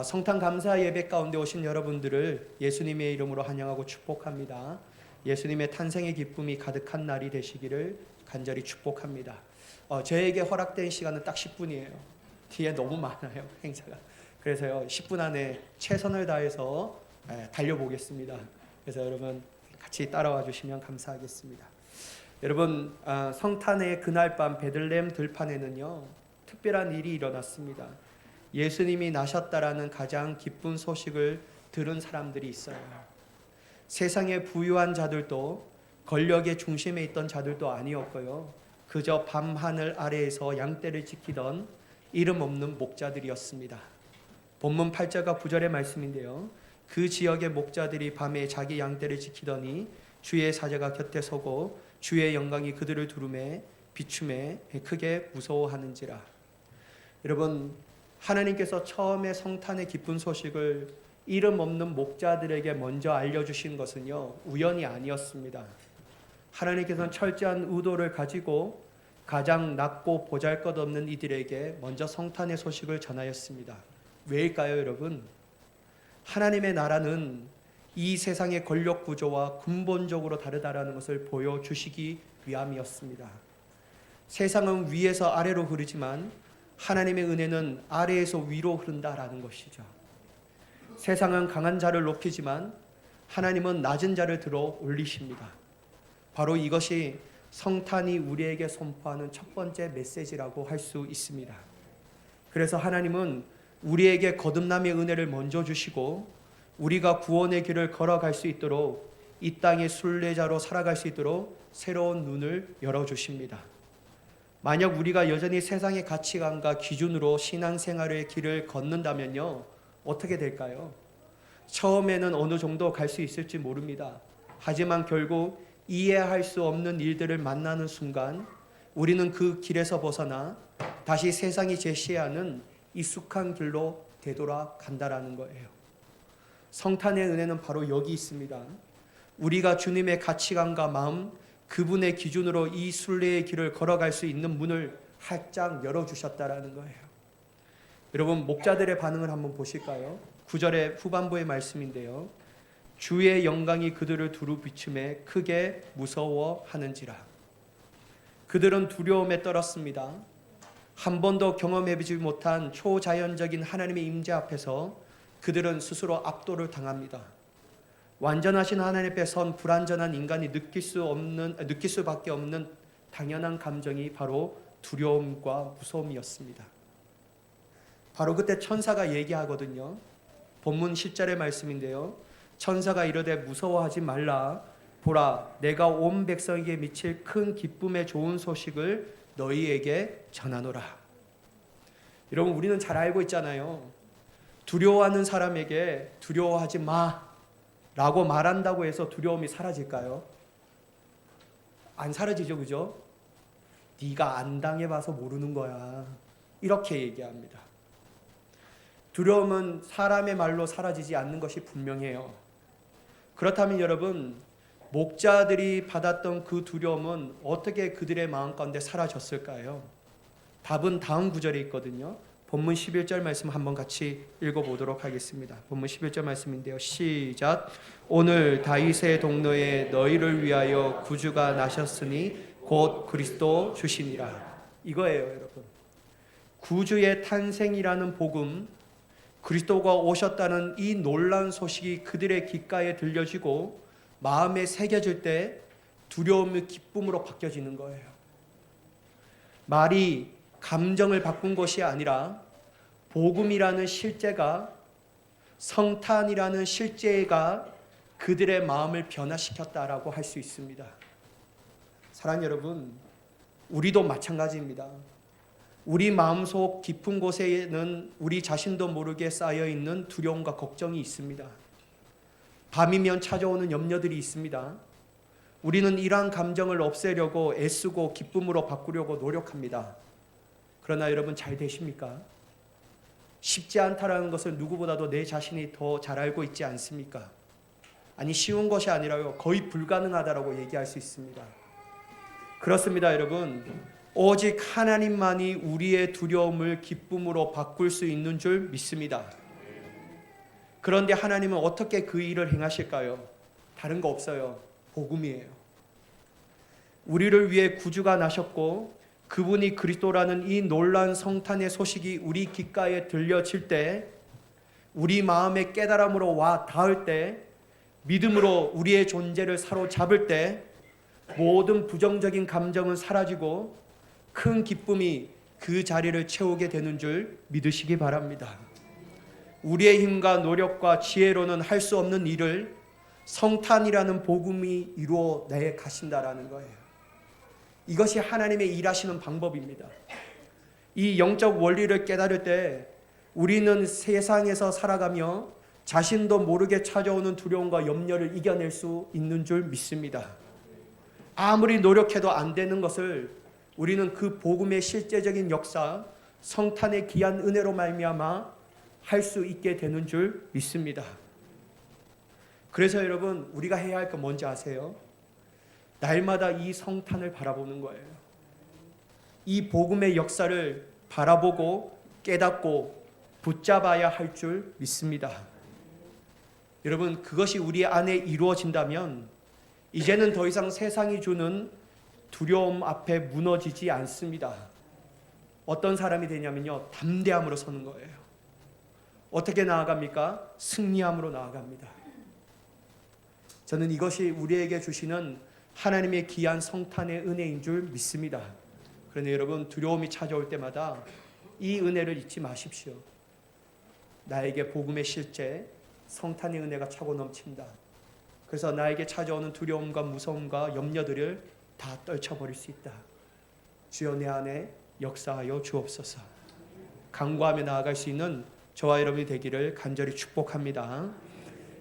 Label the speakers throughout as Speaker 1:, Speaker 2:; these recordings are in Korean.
Speaker 1: 성탄 감사 예배 가운데 오신 여러분들을 예수님의 이름으로 환영하고 축복합니다. 예수님의 탄생의 기쁨이 가득한 날이 되시기를 간절히 축복합니다. 저에게 허락된 시간은 딱 10분이에요. 뒤에 너무 많아요, 행사가. 그래서요, 10분 안에 최선을 다해서 달려보겠습니다. 그래서 여러분 같이 따라와 주시면 감사하겠습니다. 여러분, 성탄의 그날 밤 베들레헴 들판에는요, 특별한 일이 일어났습니다. 예수님이 나셨다라는 가장 기쁜 소식을 들은 사람들이 있어요. 세상의 부유한 자들도, 권력의 중심에 있던 자들도 아니었고요, 그저 밤하늘 아래에서 양떼를 지키던 이름 없는 목자들이었습니다. 본문 8절과 9절의 말씀인데요, 그 지역의 목자들이 밤에 자기 양떼를 지키더니 주의 사자가 곁에 서고 주의 영광이 그들을 두루매 비춤에 크게 무서워하는지라. 여러분, 하나님께서 처음에 성탄의 기쁜 소식을 이름 없는 목자들에게 먼저 알려주신 것은요, 우연이 아니었습니다. 하나님께서는 철저한 의도를 가지고 가장 낮고 보잘것없는 이들에게 먼저 성탄의 소식을 전하였습니다. 왜일까요, 여러분? 하나님의 나라는 이 세상의 권력 구조와 근본적으로 다르다라는 것을 보여주시기 위함이었습니다. 세상은 위에서 아래로 흐르지만 하나님의 은혜는 아래에서 위로 흐른다라는 것이죠. 세상은 강한 자를 높이지만 하나님은 낮은 자를 들어 올리십니다. 바로 이것이 성탄이 우리에게 선포하는 첫 번째 메시지라고 할 수 있습니다. 그래서 하나님은 우리에게 거듭남의 은혜를 먼저 주시고 우리가 구원의 길을 걸어갈 수 있도록, 이 땅의 순례자로 살아갈 수 있도록 새로운 눈을 열어주십니다. 만약 우리가 여전히 세상의 가치관과 기준으로 신앙생활의 길을 걷는다면요, 어떻게 될까요? 처음에는 어느 정도 갈 수 있을지 모릅니다. 하지만 결국 이해할 수 없는 일들을 만나는 순간 우리는 그 길에서 벗어나 다시 세상이 제시하는 익숙한 길로 되돌아간다라는 거예요. 성탄의 은혜는 바로 여기 있습니다. 우리가 주님의 가치관과 마음, 그분의 기준으로 이 순례의 길을 걸어갈 수 있는 문을 활짝 열어주셨다라는 거예요. 여러분, 목자들의 반응을 한번 보실까요? 9절의 후반부의 말씀인데요, 주의 영광이 그들을 두루 비춤에 크게 무서워하는지라. 그들은 두려움에 떨었습니다. 한 번도 경험해보지 못한 초자연적인 하나님의 임재 앞에서 그들은 스스로 압도를 당합니다. 완전하신 하나님 앞에 선 불완전한 인간이 느낄 수밖에 없는 당연한 감정이 바로 두려움과 무서움이었습니다. 바로 그때 천사가 얘기하거든요. 본문 10절의 말씀인데요, 천사가 이르되 무서워하지 말라. 보라, 내가 온 백성에게 미칠 큰 기쁨의 좋은 소식을 너희에게 전하노라. 여러분, 우리는 잘 알고 있잖아요. 두려워하는 사람에게 두려워하지 마 라고 말한다고 해서 두려움이 사라질까요? 안 사라지죠, 그죠? 네가 안 당해봐서 모르는 거야, 이렇게 얘기합니다. 두려움은 사람의 말로 사라지지 않는 것이 분명해요. 그렇다면 여러분, 목자들이 받았던 그 두려움은 어떻게 그들의 마음 가운데 사라졌을까요? 답은 다음 구절에 있거든요. 본문 11절 말씀 한번 같이 읽어보도록 하겠습니다. 본문 11절 말씀인데요, 시작. 오늘 다윗의 동로에 너희를 위하여 구주가 나셨으니 곧 그리스도 주시니라. 이거예요, 여러분. 구주의 탄생이라는 복음, 그리스도가 오셨다는 이 놀라운 소식이 그들의 귓가에 들려지고 마음에 새겨질 때 두려움이 기쁨으로 바뀌어지는 거예요. 말이 감정을 바꾼 것이 아니라 복음이라는 실제가, 성탄이라는 실제가 그들의 마음을 변화시켰다라고 할 수 있습니다. 사랑하는 여러분, 우리도 마찬가지입니다. 우리 마음속 깊은 곳에는 우리 자신도 모르게 쌓여있는 두려움과 걱정이 있습니다. 밤이면 찾아오는 염려들이 있습니다. 우리는 이러한 감정을 없애려고 애쓰고 기쁨으로 바꾸려고 노력합니다. 그러나 여러분, 잘 되십니까? 쉽지 않다라는 것을 누구보다도 내 자신이 더 잘 알고 있지 않습니까? 아니, 쉬운 것이 아니라요, 거의 불가능하다라고 얘기할 수 있습니다. 그렇습니다, 여러분. 오직 하나님만이 우리의 두려움을 기쁨으로 바꿀 수 있는 줄 믿습니다. 그런데 하나님은 어떻게 그 일을 행하실까요? 다른 거 없어요. 복음이에요. 우리를 위해 구주가 나셨고 그분이 그리스도라는 이 놀라운 성탄의 소식이 우리 귓가에 들려질 때, 우리 마음의 깨달음으로 와 닿을 때, 믿음으로 우리의 존재를 사로잡을 때 모든 부정적인 감정은 사라지고 큰 기쁨이 그 자리를 채우게 되는 줄 믿으시기 바랍니다. 우리의 힘과 노력과 지혜로는 할 수 없는 일을 성탄이라는 복음이 이루어내 가신다라는 거예요. 이것이 하나님의 일하시는 방법입니다. 이 영적 원리를 깨달을 때 우리는 세상에서 살아가며 자신도 모르게 찾아오는 두려움과 염려를 이겨낼 수 있는 줄 믿습니다. 아무리 노력해도 안 되는 것을 우리는 그 복음의 실제적인 역사, 성탄의 귀한 은혜로 말미암아 할 수 있게 되는 줄 믿습니다. 그래서 여러분, 우리가 해야 할 건 뭔지 아세요? 날마다 이 성탄을 바라보는 거예요. 이 복음의 역사를 바라보고 깨닫고 붙잡아야 할 줄 믿습니다. 여러분, 그것이 우리 안에 이루어진다면 이제는 더 이상 세상이 주는 두려움 앞에 무너지지 않습니다. 어떤 사람이 되냐면요, 담대함으로 서는 거예요. 어떻게 나아갑니까? 승리함으로 나아갑니다. 저는 이것이 우리에게 주시는 하나님의 귀한 성탄의 은혜인 줄 믿습니다. 그런데 여러분, 두려움이 찾아올 때마다 이 은혜를 잊지 마십시오. 나에게 복음의 실제, 성탄의 은혜가 차고 넘친다. 그래서 나에게 찾아오는 두려움과 무서움과 염려들을 다 떨쳐버릴 수 있다. 주여, 내 안에 역사하여 주옵소서. 간구하며 나아갈 수 있는 저와 여러분이 되기를 간절히 축복합니다.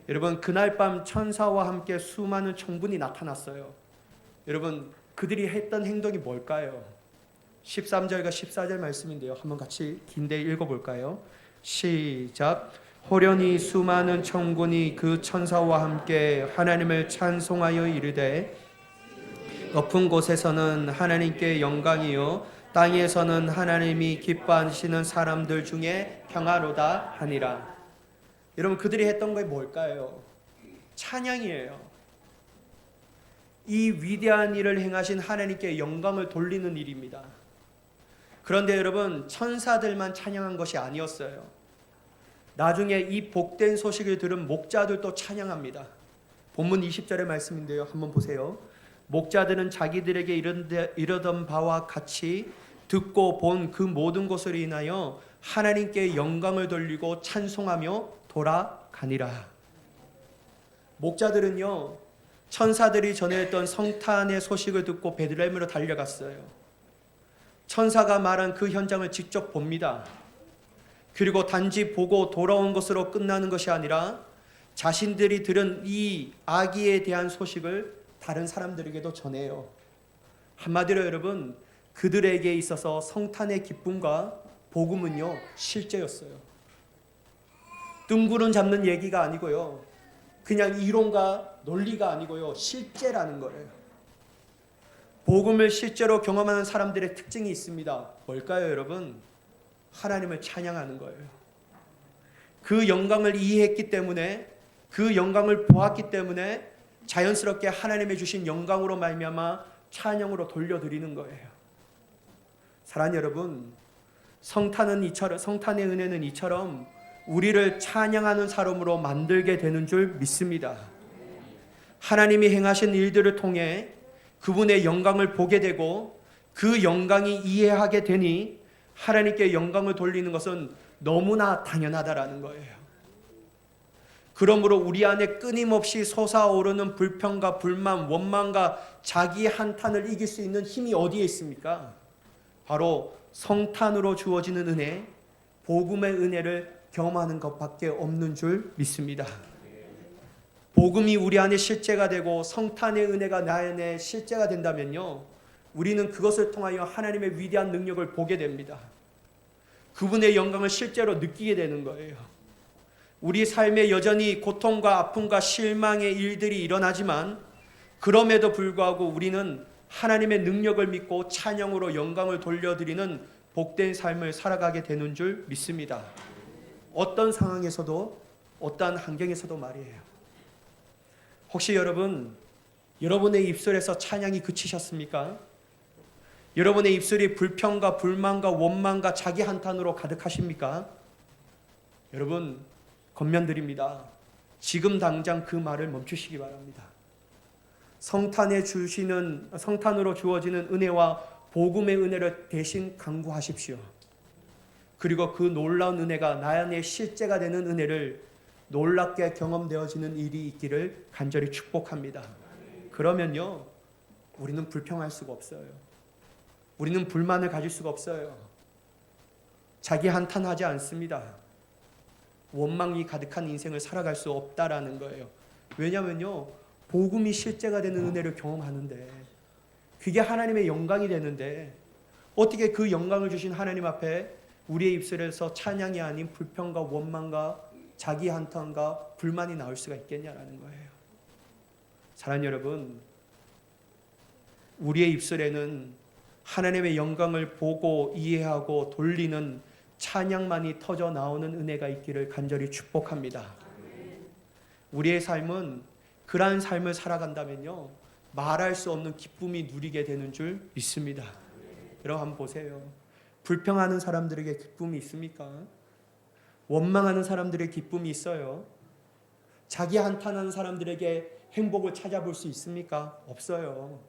Speaker 1: 여러분, 그날 밤 천사와 함께 수많은 천군이 나타났어요. 여러분, 그들이 했던 행동이 뭘까요? 13절과 14절 말씀인데요. 한번 같이 긴데 읽어볼까요? 시작. 호련히 수많은 천군이 그 천사와 함께 하나님을 찬송하여 이르되, 높은 곳에서는 하나님께 영광이요 땅에서는 하나님이 기뻐하시는 사람들 중에 평화로다 하니라. 여러분, 그들이 했던 게 뭘까요? 찬양이에요. 이 위대한 일을 행하신 하나님께 영광을 돌리는 일입니다. 그런데 여러분, 천사들만 찬양한 것이 아니었어요. 나중에 이 복된 소식을 들은 목자들도 찬양합니다. 본문 20절의 말씀인데요. 한번 보세요. 목자들은 자기들에게 이르던 바와 같이 듣고 본 그 모든 것을 인하여 하나님께 영광을 돌리고 찬송하며 돌아가니라. 목자들은요, 천사들이 전했던 성탄의 소식을 듣고 베들레헴으로 달려갔어요. 천사가 말한 그 현장을 직접 봅니다. 그리고 단지 보고 돌아온 것으로 끝나는 것이 아니라 자신들이 들은 이 아기에 대한 소식을 다른 사람들에게도 전해요. 한마디로 여러분, 그들에게 있어서 성탄의 기쁨과 복음은요, 실제였어요. 뜬구름 잡는 얘기가 아니고요, 그냥 이론과 논리가 아니고요, 실제라는 거예요. 복음을 실제로 경험하는 사람들의 특징이 있습니다. 뭘까요, 여러분? 하나님을 찬양하는 거예요. 그 영광을 이해했기 때문에, 그 영광을 보았기 때문에 자연스럽게 하나님의 주신 영광으로 말미암아 찬양으로 돌려드리는 거예요. 사랑하는 여러분, 성탄의 은혜는 이처럼 우리를 찬양하는 사람으로 만들게 되는 줄 믿습니다. 하나님이 행하신 일들을 통해 그분의 영광을 보게 되고 그 영광이 이해하게 되니 하나님께 영광을 돌리는 것은 너무나 당연하다라는 거예요. 그러므로 우리 안에 끊임없이 솟아오르는 불평과 불만, 원망과 자기 한탄을 이길 수 있는 힘이 어디에 있습니까? 바로 성탄으로 주어지는 은혜, 복음의 은혜를 경험하는 것밖에 없는 줄 믿습니다. 복음이 우리 안에 실제가 되고 성탄의 은혜가 나 안에 실제가 된다면요, 우리는 그것을 통하여 하나님의 위대한 능력을 보게 됩니다. 그분의 영광을 실제로 느끼게 되는 거예요. 우리 삶에 여전히 고통과 아픔과 실망의 일들이 일어나지만 그럼에도 불구하고 우리는 하나님의 능력을 믿고 찬양으로 영광을 돌려드리는 복된 삶을 살아가게 되는 줄 믿습니다. 어떤 상황에서도 어떠한 환경에서도 말이에요. 혹시 여러분의 입술에서 찬양이 그치셨습니까? 여러분의 입술이 불평과 불만과 원망과 자기 한탄으로 가득하십니까? 여러분, 권면드립니다. 지금 당장 그 말을 멈추시기 바랍니다. 성탄으로 주어지는 은혜와 복음의 은혜를 대신 강구하십시오. 그리고 그 놀라운 은혜가 나 안에 실제가 되는 은혜를 놀랍게 경험되어지는 일이 있기를 간절히 축복합니다. 그러면요, 우리는 불평할 수가 없어요. 우리는 불만을 가질 수가 없어요. 자기 한탄하지 않습니다. 원망이 가득한 인생을 살아갈 수 없다라는 거예요. 왜냐면요, 복음이 실제가 되는 은혜를 경험하는데, 그게 하나님의 영광이 되는데, 어떻게 그 영광을 주신 하나님 앞에 우리의 입술에서 찬양이 아닌 불평과 원망과 자기 한탄과 불만이 나올 수가 있겠냐라는 거예요. 사랑하는 여러분, 우리의 입술에는 하나님의 영광을 보고 이해하고 돌리는 찬양만이 터져 나오는 은혜가 있기를 간절히 축복합니다. 우리의 삶은 그러한 삶을 살아간다면요, 말할 수 없는 기쁨이 누리게 되는 줄 믿습니다. 여러분 한번 보세요. 불평하는 사람들에게 기쁨이 있습니까? 원망하는 사람들의 기쁨이 있어요? 자기 한탄하는 사람들에게 행복을 찾아볼 수 있습니까? 없어요.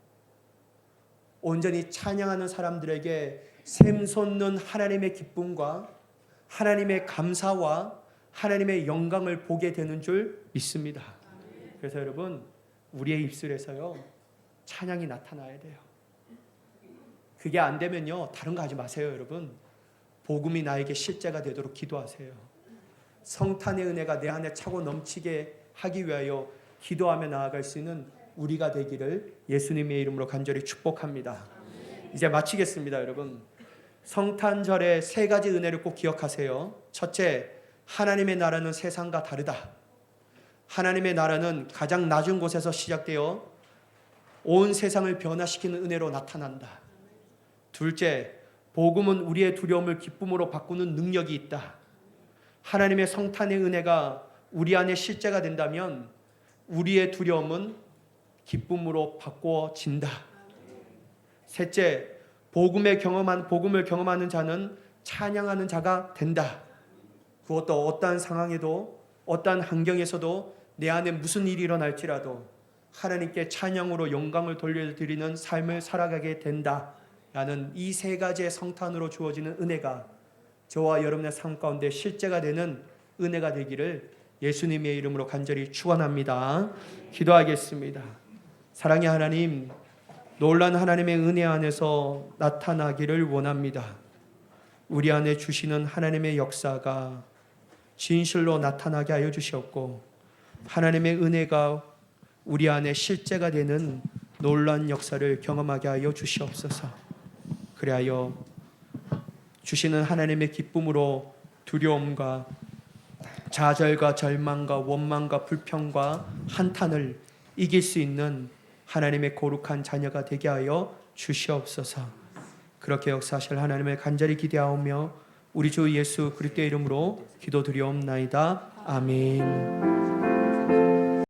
Speaker 1: 온전히 찬양하는 사람들에게 샘솟는 하나님의 기쁨과 하나님의 감사와 하나님의 영광을 보게 되는 줄 믿습니다. 그래서 여러분, 우리의 입술에서요, 찬양이 나타나야 돼요. 그게 안 되면요, 다른 거 하지 마세요. 여러분, 복음이 나에게 실제가 되도록 기도하세요. 성탄의 은혜가 내 안에 차고 넘치게 하기 위하여 기도하며 나아갈 수 있는 우리가 되기를 예수님의 이름으로 간절히 축복합니다. 이제 마치겠습니다. 여러분, 성탄절의 세 가지 은혜를 꼭 기억하세요. 첫째, 하나님의 나라는 세상과 다르다. 하나님의 나라는 가장 낮은 곳에서 시작되어 온 세상을 변화시키는 은혜로 나타난다. 둘째, 복음은 우리의 두려움을 기쁨으로 바꾸는 능력이 있다. 하나님의 성탄의 은혜가 우리 안에 실제가 된다면 우리의 두려움은 기쁨으로 바꿔진다. 셋째, 복음을 경험하는 자는 찬양하는 자가 된다. 그것도 어떠한 상황에도 어떠한 환경에서도 내 안에 무슨 일이 일어날지라도 하나님께 찬양으로 영광을 돌려드리는 삶을 살아가게 된다. 라는 이 세 가지의 성탄으로 주어지는 은혜가 저와 여러분의 삶 가운데 실제가 되는 은혜가 되기를 예수님의 이름으로 간절히 축원합니다. 기도하겠습니다. 사랑의 하나님, 놀란 하나님의 은혜 안에서 나타나기를 원합니다. 우리 안에 주시는 하나님의 역사가 진실로 나타나게 하여 주시옵고, 하나님의 은혜가 우리 안에 실제가 되는 놀라운 역사를 경험하게 하여 주시옵소서. 그리하여 주시는 하나님의 기쁨으로 두려움과 좌절과 절망과 원망과 불평과 한탄을 이길 수 있는 하나님의 거룩한 자녀가 되게 하여 주시옵소서. 그렇게 역사하실 하나님을 간절히 기대하오며 우리 주 예수 그리스도의 이름으로 기도드리옵나이다. 아멘.